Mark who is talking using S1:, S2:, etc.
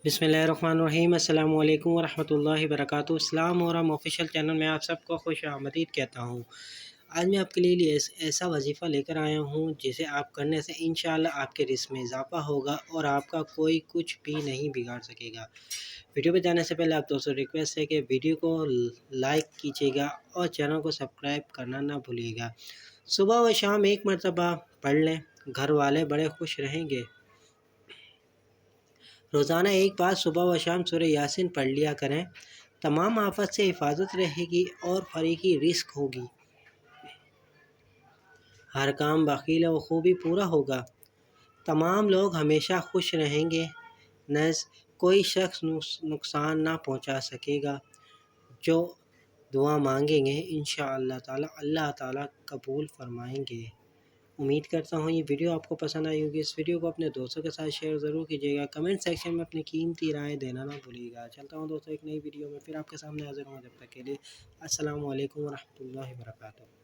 S1: बिस्मिल्लाहिर्रहमानिर्रहीम। अस्सलाम वालेकुम वरहमतुल्लाहि वबरकातुहू। इस्लाम और हम ऑफिशियल चैनल में आप सबको खुश आमदीद कहता हूँ। आज मैं आपके लिए ऐसा वजीफ़ा लेकर आया हूँ जिसे आप करने से इंशाअल्लाह आपके रिस्क में इजाफ़ा होगा और आपका कोई कुछ भी नहीं बिगाड़ सकेगा। वीडियो पे जाने से पहले आप दोस्तों रिक्वेस्ट है कि वीडियो को लाइक कीजिएगा और चैनल को सब्सक्राइब करना ना भूलिएगा। सुबह व शाम एक मरतबा पढ़ लें, घर वाले बड़े खुश रहेंगे। रोज़ाना एक बार सुबह व शाम सूरह यासीन पढ़ लिया करें। तमाम आफत से हिफाजत रहेगी और फरीकी रिस्क होगी। हर काम बखील व खूबी पूरा होगा। तमाम लोग हमेशा खुश रहेंगे। कोई शख्स नुकसान ना पहुंचा सकेगा। जो दुआ मांगेंगे इंशाअल्लाह ताला अल्लाह ताला कबूल फरमाएंगे। उम्मीद करता हूँ ये वीडियो आपको पसंद आई होगी। इस वीडियो को अपने दोस्तों के साथ शेयर ज़रूर कीजिएगा। कमेंट सेक्शन में अपनी कीमती राय देना ना भूलिएगा। चलता हूँ दोस्तों एक नई वीडियो में फिर आपके सामने हाज़िर हूँ। जब तक के लिए अस्सलाम वालेकुम व रहमतुल्लाहि व बरकातुहू।